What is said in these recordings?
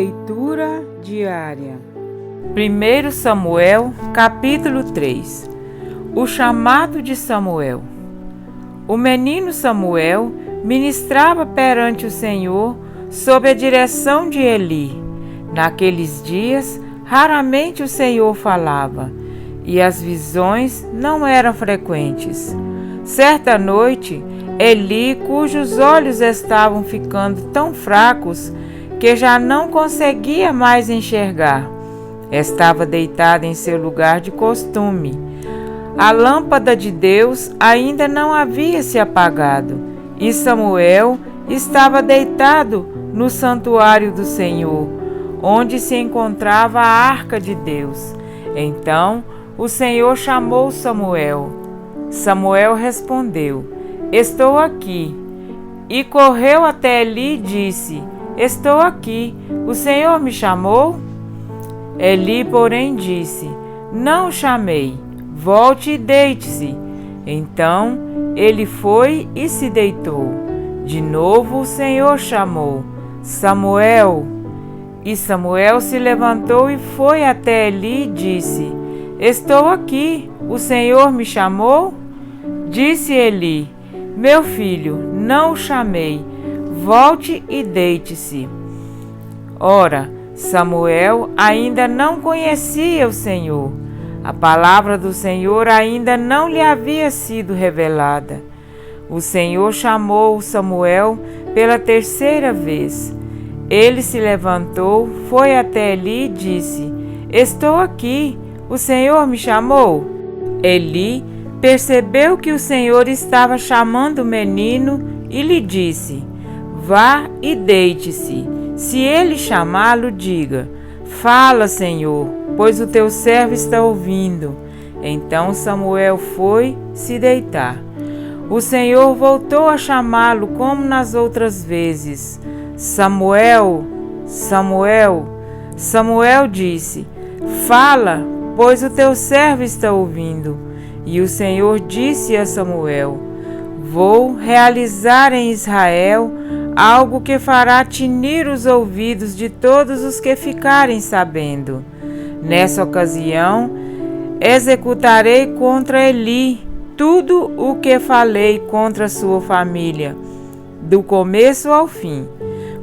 Leitura diária. 1 Samuel, capítulo 3. O chamado de Samuel. O menino Samuel ministrava perante o Senhor sob a direção de Eli. Naqueles dias, raramente o Senhor falava, e as visões não eram frequentes. Certa noite, Eli, cujos olhos estavam ficando tão fracos que já não conseguia mais enxergar, estava deitado em seu lugar de costume. A lâmpada de Deus ainda não havia se apagado, e Samuel estava deitado no santuário do Senhor, onde se encontrava a arca de Deus. Então o Senhor chamou Samuel. Samuel respondeu: "Estou aqui." E correu até Eli e disse: "Estou aqui, o Senhor me chamou?" Eli, porém, disse: "Não o chamei, volte e deite-se." Então ele foi e se deitou. De novo o Senhor chamou: "Samuel." E Samuel se levantou e foi até Eli e disse: "Estou aqui, o Senhor me chamou?" Disse Eli: "Meu filho, não o chamei, volte e deite-se." Ora, Samuel ainda não conhecia o Senhor. A palavra do Senhor ainda não lhe havia sido revelada. O Senhor chamou Samuel pela terceira vez. Ele se levantou, foi até Eli e disse: "Estou aqui, o Senhor me chamou?" Eli percebeu que o Senhor estava chamando o menino e lhe disse: "Vá e deite-se. Se ele chamá-lo, diga: 'Fala, Senhor, pois o teu servo está ouvindo.'" Então Samuel foi se deitar. O Senhor voltou a chamá-lo como nas outras vezes: "Samuel, Samuel." Samuel disse: "Fala, pois o teu servo está ouvindo." E o Senhor disse a Samuel: "Vou realizar em Israel algo que fará tinir os ouvidos de todos os que ficarem sabendo. Nessa ocasião, executarei contra Eli tudo o que falei contra sua família, do começo ao fim,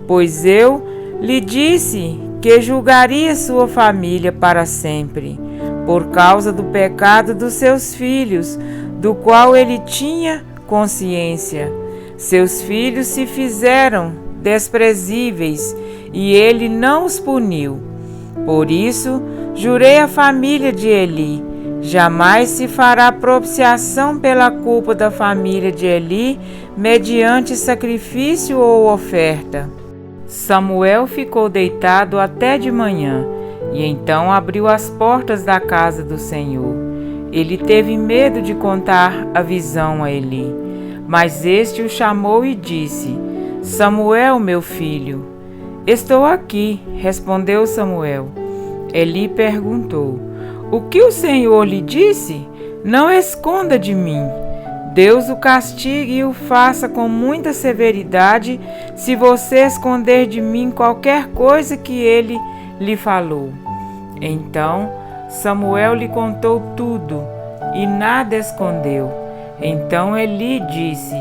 pois eu lhe disse que julgaria sua família para sempre, por causa do pecado dos seus filhos, do qual ele tinha consciência. Seus filhos se fizeram desprezíveis e ele não os puniu. Por isso, jurei à família de Eli: jamais se fará propiciação pela culpa da família de Eli, mediante sacrifício ou oferta." Samuel ficou deitado até de manhã, e então abriu as portas da casa do Senhor. Ele teve medo de contar a visão a Eli, mas este o chamou e disse: "Samuel, meu filho." "Estou aqui," respondeu Samuel. Eli perguntou: "O que o Senhor lhe disse? Não esconda de mim. Deus o castigue e o faça com muita severidade se você esconder de mim qualquer coisa que ele lhe falou." Então Samuel lhe contou tudo e nada escondeu. Então Eli disse: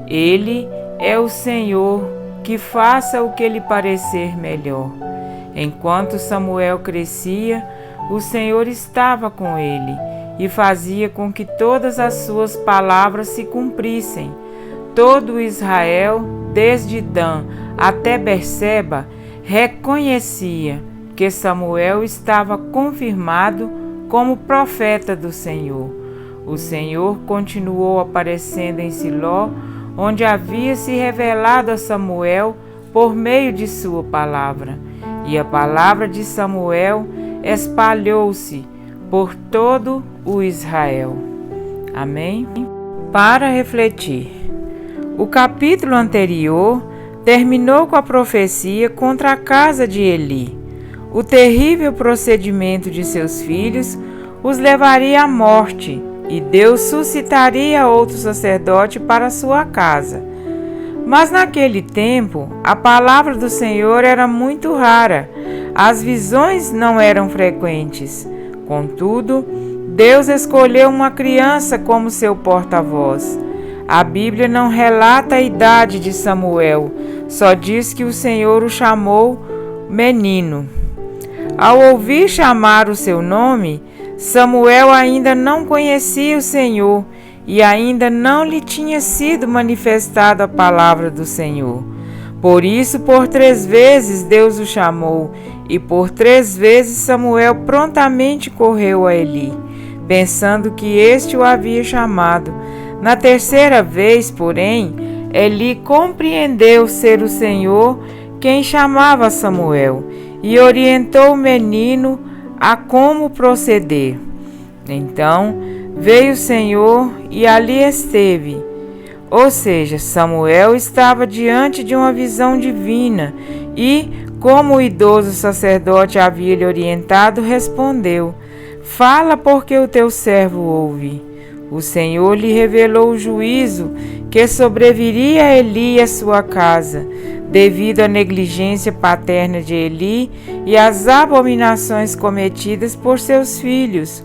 "Ele é o Senhor, que faça o que lhe parecer melhor." Enquanto Samuel crescia, o Senhor estava com ele e fazia com que todas as suas palavras se cumprissem. Todo Israel, desde Dan até Berseba, reconhecia que Samuel estava confirmado como profeta do Senhor. O Senhor continuou aparecendo em Siló, onde havia se revelado a Samuel por meio de sua palavra. E a palavra de Samuel espalhou-se por todo o Israel. Amém? Para refletir. O capítulo anterior terminou com a profecia contra a casa de Eli. O terrível procedimento de seus filhos os levaria à morte, e Deus suscitaria outro sacerdote para sua casa. Mas naquele tempo, a palavra do Senhor era muito rara. as visões não eram frequentes. Contudo, Deus escolheu uma criança como seu porta-voz. A Bíblia não relata a idade de Samuel, só diz que o Senhor o chamou menino. Ao ouvir chamar o seu nome, Samuel ainda não conhecia o Senhor e ainda não lhe tinha sido manifestada a palavra do Senhor. Por isso, por 3 vezes Deus o chamou, e por 3 vezes Samuel prontamente correu a Eli, pensando que este o havia chamado. Na 3ª vez, porém, Eli compreendeu ser o Senhor quem chamava Samuel, e orientou o menino a como proceder. Então veio o Senhor e ali esteve. Ou seja, Samuel estava diante de uma visão divina e, como o idoso sacerdote havia lhe orientado, respondeu: Fala, porque o teu servo ouve. O Senhor lhe revelou o juízo que sobreviria a Eli e a sua casa, devido à negligência paterna de Eli e às abominações cometidas por seus filhos.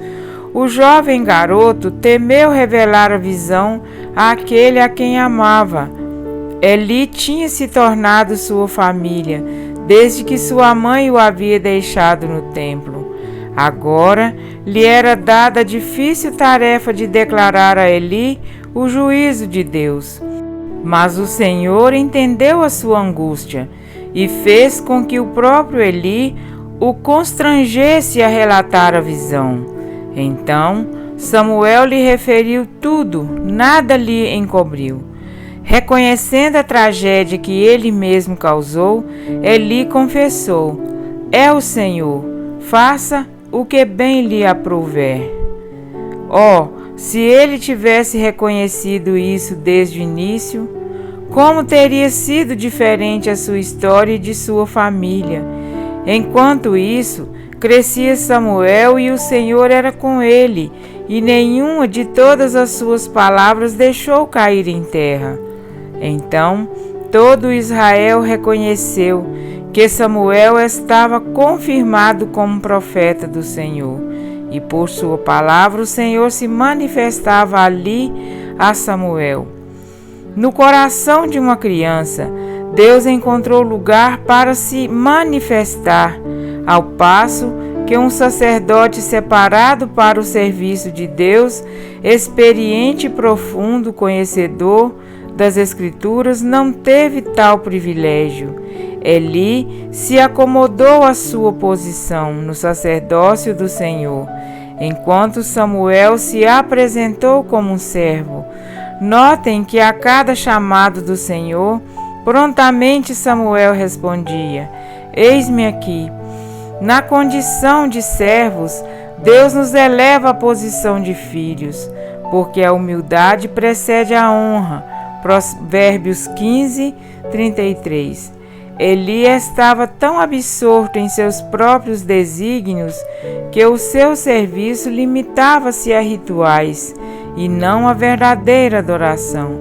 O jovem garoto temeu revelar a visão àquele a quem amava. Eli tinha se tornado sua família, desde que sua mãe o havia deixado no templo. Agora lhe era dada a difícil tarefa de declarar a Eli o juízo de Deus. Mas o Senhor entendeu a sua angústia e fez com que o próprio Eli o constrangesse a relatar a visão. Então Samuel lhe referiu tudo, nada lhe encobriu. Reconhecendo a tragédia que ele mesmo causou, Eli confessou: É o Senhor, faça o que bem lhe aprouver. Se ele tivesse reconhecido isso desde o início, como teria sido diferente a sua história e de sua família. Enquanto isso, crescia Samuel e o Senhor era com ele, e nenhuma de todas as suas palavras deixou cair em terra. Então todo Israel reconheceu que Samuel estava confirmado como profeta do Senhor, e por sua palavra o Senhor se manifestava ali a Samuel. No coração de uma criança, Deus encontrou lugar para se manifestar, ao passo que um sacerdote separado para o serviço de Deus, experiente e profundo conhecedor das Escrituras, não teve tal privilégio. Eli se acomodou à sua posição no sacerdócio do Senhor, enquanto Samuel se apresentou como um servo. Notem que a cada chamado do Senhor, prontamente Samuel respondia: Eis-me aqui. Na condição de servos, Deus nos eleva à posição de filhos, porque a humildade precede a honra. Provérbios 15, 33. Eli estava tão absorto em seus próprios desígnios que o seu serviço limitava-se a rituais e não a verdadeira adoração,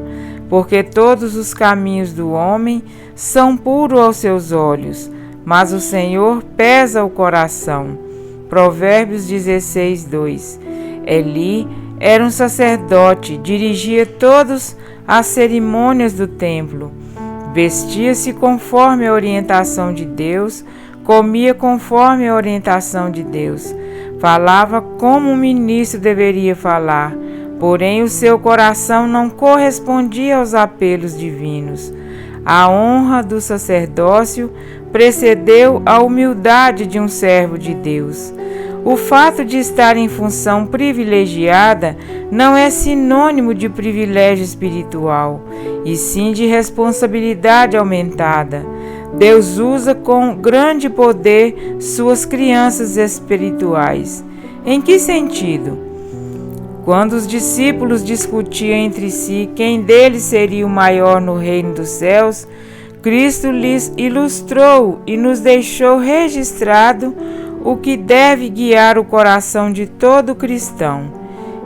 porque todos os caminhos do homem são puros aos seus olhos, mas o Senhor pesa o coração. Provérbios 16, 2. Eli era um sacerdote, dirigia todas as cerimônias do templo, vestia-se conforme a orientação de Deus, comia conforme a orientação de Deus, falava como um ministro deveria falar, porém o seu coração não correspondia aos apelos divinos. A honra do sacerdócio precedeu a humildade de um servo de Deus. O fato de estar em função privilegiada não é sinônimo de privilégio espiritual, e sim de responsabilidade aumentada. Deus usa com grande poder suas crianças espirituais. Em que sentido? Quando os discípulos discutiam entre si quem deles seria o maior no reino dos céus, Cristo lhes ilustrou e nos deixou registrado o que deve guiar o coração de todo cristão.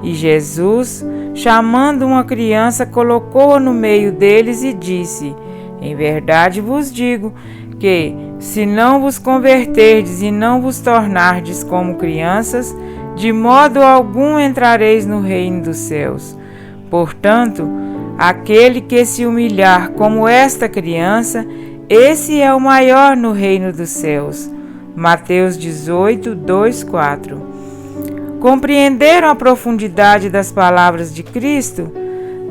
E Jesus, chamando uma criança, colocou-a no meio deles e disse: Em verdade vos digo que, Se não vos converterdes e não vos tornardes como crianças, de modo algum entrareis no reino dos céus. Portanto, aquele que se humilhar como esta criança, esse é o maior no reino dos céus. Mateus 18, 2, 4. Compreenderam a profundidade das palavras de Cristo?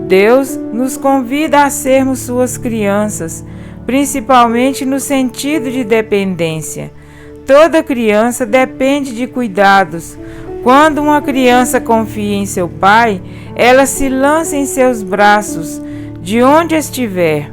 Deus nos convida a sermos suas crianças, principalmente no sentido de dependência. Toda criança depende de cuidados. Quando uma criança confia em seu pai, ela se lança em seus braços, de onde estiver.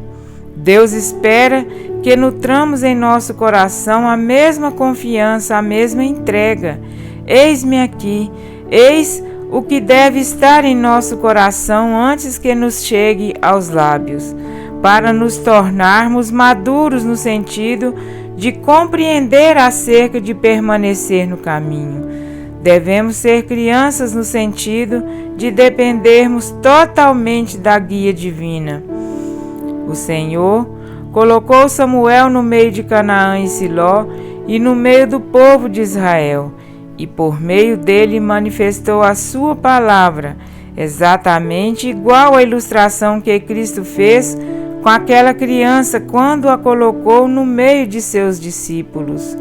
Deus espera que nutramos em nosso coração a mesma confiança, a mesma entrega. Eis-me aqui, eis o que deve estar em nosso coração antes que nos chegue aos lábios, para nos tornarmos maduros no sentido de compreender acerca de permanecer no caminho. Devemos ser crianças no sentido de dependermos totalmente da guia divina. O Senhor colocou Samuel no meio de Canaã e Siló e no meio do povo de Israel, e por meio dele manifestou a sua palavra, exatamente igual à ilustração que Cristo fez com aquela criança quando a colocou no meio de seus discípulos.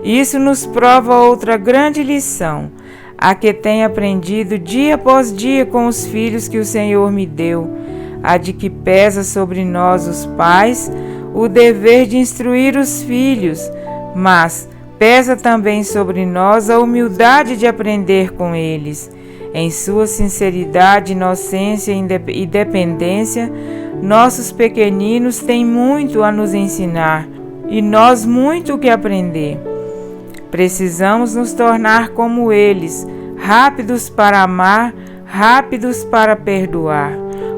Isso nos prova outra grande lição, a que tenho aprendido dia após dia com os filhos que o Senhor me deu, a de que pesa sobre nós, os pais, o dever de instruir os filhos, mas pesa também sobre nós a humildade de aprender com eles. Em sua sinceridade, inocência e dependência, nossos pequeninos têm muito a nos ensinar e nós muito o que aprender. Precisamos nos tornar como eles, rápidos para amar, rápidos para perdoar.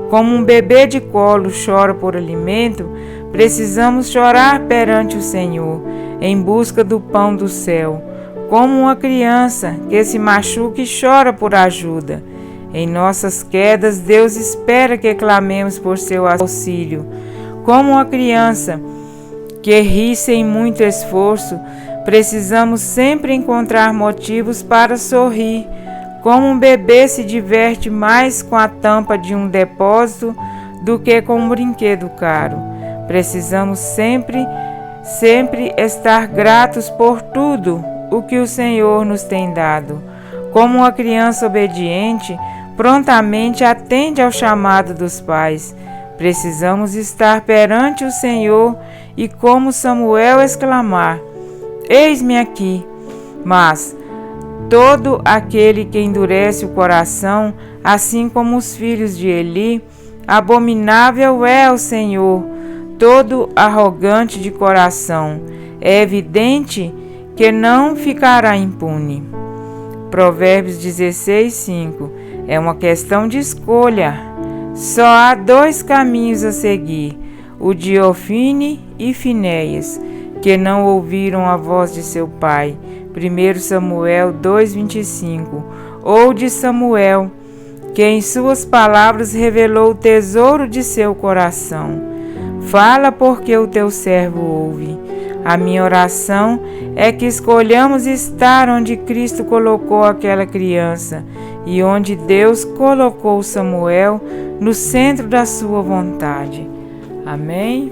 Como um bebê de colo chora por alimento, precisamos chorar perante o Senhor, em busca do pão do céu. Como uma criança que se machuca e chora por ajuda. Em nossas quedas, Deus espera que clamemos por seu auxílio. Como uma criança que ri sem muito esforço, precisamos sempre encontrar motivos para sorrir. Como um bebê se diverte mais com a tampa de um depósito do que com um brinquedo caro. Precisamos sempre estar gratos por tudo o que o Senhor nos tem dado. Como uma criança obediente, prontamente atende ao chamado dos pais. Precisamos estar perante o Senhor e, como Samuel, exclamar: eis-me aqui. Mas todo aquele que endurece o coração, assim como os filhos de Eli, abominável é ao Senhor, todo arrogante de coração. É evidente que não ficará impune. Provérbios 16, 5. É uma questão de escolha. Só há dois caminhos a seguir, o de Ofni e Finéias, que não ouviram a voz de seu pai. 1 Samuel 2,25. Ou de Samuel, que em suas palavras revelou o tesouro de seu coração. Fala, porque o teu servo ouve. A minha oração é que escolhamos estar onde Cristo colocou aquela criança e onde Deus colocou Samuel, no centro da sua vontade. Amém?